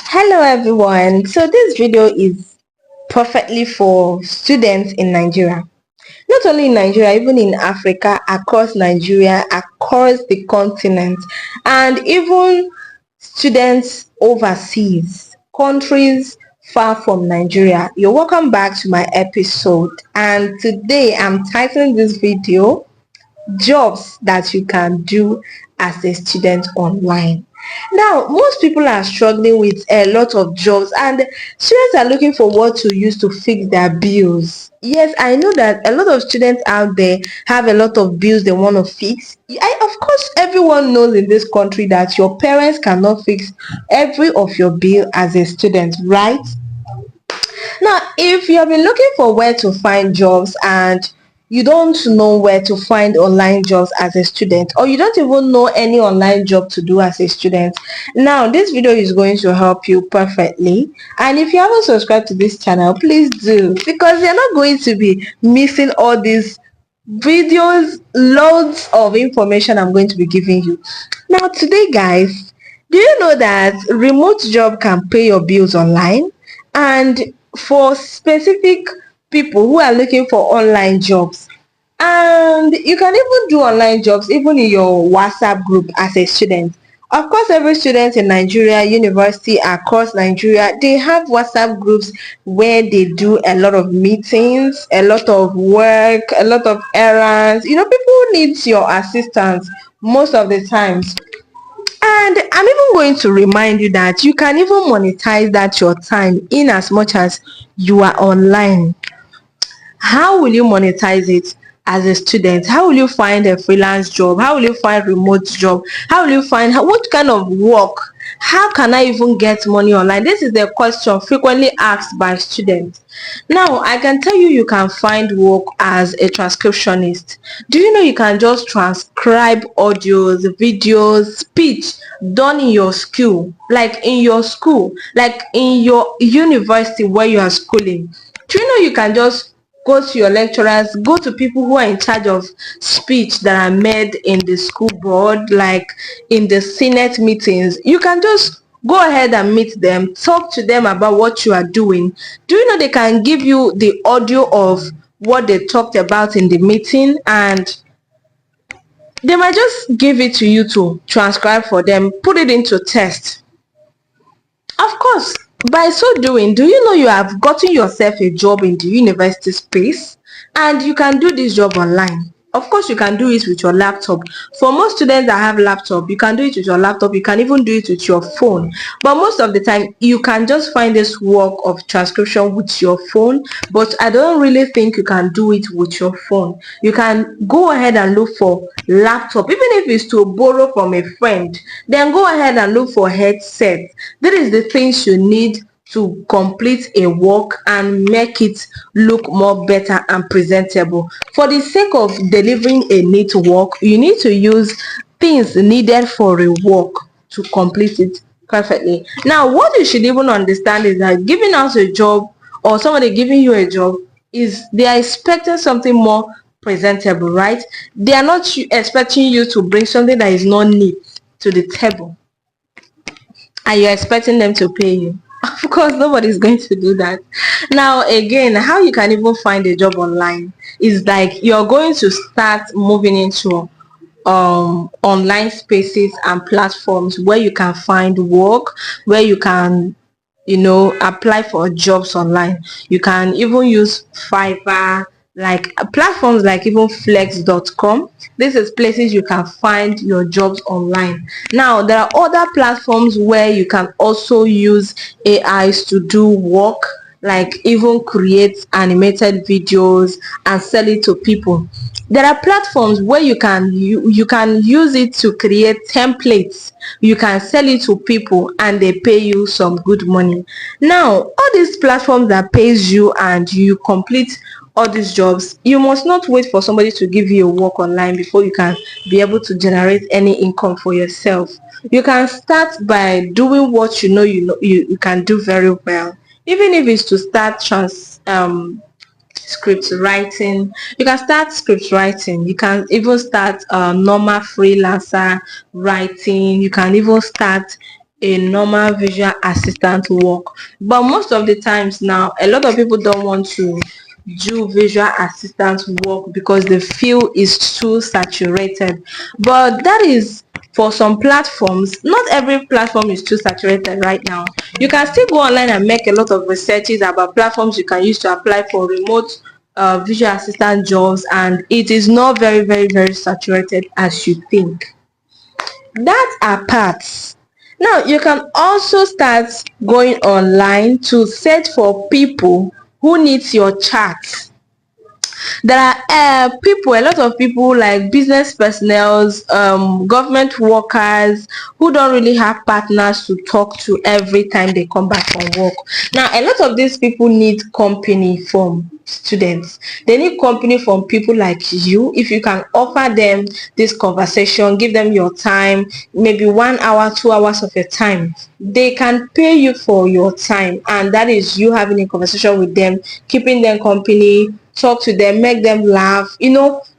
Hello everyone. So this video is perfectly for students in Nigeria. Not only in Nigeria, even in Africa, across Nigeria, across the continent, and even students overseas, countries far from Nigeria. You're welcome back to my episode, and today I'm titling this video jobs that you can do as a student online. Now, most people are struggling with a lot of jobs, and students are looking for what to use to fix their bills. Yes, I know that a lot of students out there have a lot of bills they want to fix. Of course, everyone knows in this country that your parents cannot fix every of your bill as a student, right? Now, if you have been looking for where to find jobs and you don't know where to find online jobs as a student, or you don't even know any online job to do as a student, now this video is going to help you perfectly. And if you haven't subscribed to this channel, please do, because you're not going to be missing all these videos, loads of information I'm going to be giving you. Now today, guys, do you know that remote job can pay your bills online? And for specific people who are looking for online jobs, and you can even do online jobs even in your WhatsApp group as a student. Of course, every student in Nigeria, university across Nigeria, they have WhatsApp groups where they do a lot of meetings, a lot of work, a lot of errands. People need your assistance most of the times. And I'm even going to remind you that you can even monetize that your time in as much as you are online. How will you monetize it as a student? How will you find a freelance job? How will you find remote job? How will you find what kind of work? How can I even get money online? This is the question frequently asked by students. Now, I can tell you can find work as a transcriptionist. Do you know you can just transcribe audios, videos, speech done in your school, like in your school, like in your university where you are schooling? Do you know you can just go to your lecturers, go to people who are in charge of speech that are made in the school board, like in the Senate meetings? You can just go ahead and meet them, talk to them about what you are doing. Do you know they can give you the audio of what they talked about in the meeting, and they might just give it to you to transcribe for them, put it into test. Of course, by so doing, do you know you have gotten yourself a job in the university space, and you can do this job online? Of course, you can do it with your laptop. For most students that have laptop, you can do it with your laptop. You can even do it with your phone. But most of the time, you can just find this work of transcription with your phone. But I don't really think you can do it with your phone. You can go ahead and look for laptop, even if it's to borrow from a friend. Then go ahead and look for headset. That is the things you need to complete a work and make it look more better and presentable. For the sake of delivering a neat work, you need to use things needed for a work to complete it perfectly. Now, what you should even understand is that giving out a job, or somebody giving you a job, is they are expecting something more presentable, right? They are not expecting you to bring something that is not neat to the table, and you're expecting them to pay you. Of course, nobody's going to do that. Now, again, how you can even find a job online is like you're going to start moving into online spaces and platforms where you can find work, where you can apply for jobs online. You can even use Fiverr, like platforms like even flex.com. This is places you can find your jobs online. Now there are other platforms where you can also use AIs to do work, like even create animated videos and sell it to people. There are platforms where you can use it to create templates. You can sell it to people and they pay you some good money. Now all these platforms that pays you and you complete all these jobs, you must not wait for somebody to give you a work online before you can be able to generate any income for yourself. You can start by doing what you can do very well, even if it's to start script writing. You can start script writing. You can even start normal freelancer writing. You can even start a normal visual assistant work. But most of the times now, a lot of people don't want to do visual assistant work because they feel it's too saturated. But that is for some platforms. Not every platform is too saturated right now. You can still go online and make a lot of researches about platforms you can use to apply for remote visual assistant jobs, and it is not very saturated as you think. That apart, now you can also start going online to search for people who needs your chart. There are people, a lot of people like business personnel, government workers who don't really have partners to talk to every time they come back from work. Now a lot of these people need company from students. They need company from people like you. If you can offer them this conversation, give them your time, maybe 1 hour, 2 hours of your time, they can pay you for your time, and that is you having a conversation with them, keeping them company, talk to them, make them laugh,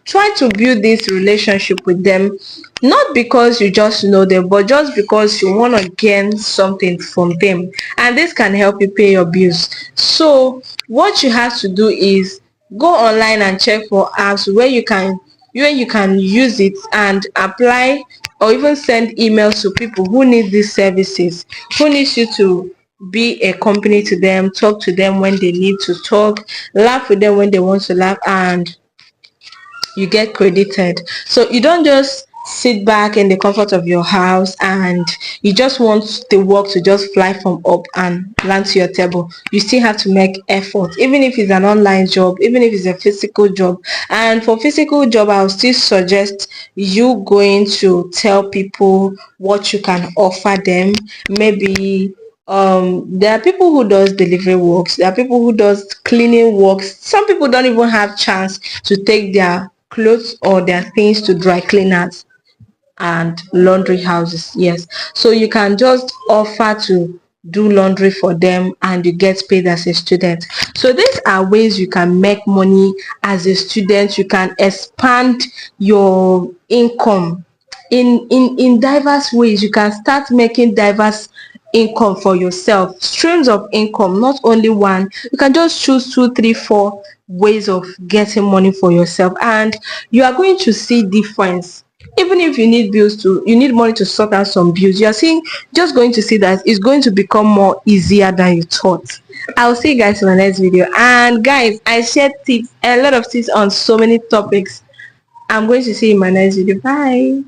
try to build this relationship with them, not because you just know them, but just because you want to gain something from them, and this can help you pay your bills. So what you have to do is go online and check for apps where you can use it and apply, or even send emails to people who need these services, who needs you to be a company to them, talk to them when they need to talk, laugh with them when they want to laugh, and you get credited. So you don't just sit back in the comfort of your house and you just want the work to just fly from up and land to your table. You still have to make effort, even if it's an online job, even if it's a physical job. And for physical job, I'll still suggest you going to tell people what you can offer them. Maybe there are people who does delivery works, there are people who does cleaning works. Some people don't even have chance to take their clothes or their things to dry cleaners and laundry houses. Yes, so you can just offer to do laundry for them and you get paid as a student. So these are ways you can make money as a student. You can expand your income in diverse ways. You can start making diverse income for yourself, streams of income, not only one. You can just choose 2 3 4 ways of getting money for yourself, and you are going to see difference. Even if you need money to sort out some bills, you are seeing, just going to see that it's going to become more easier than you thought. I'll see you guys in my next video. And guys, I shared tips, a lot of tips on so many topics. I'm going to see you in my next video. Bye.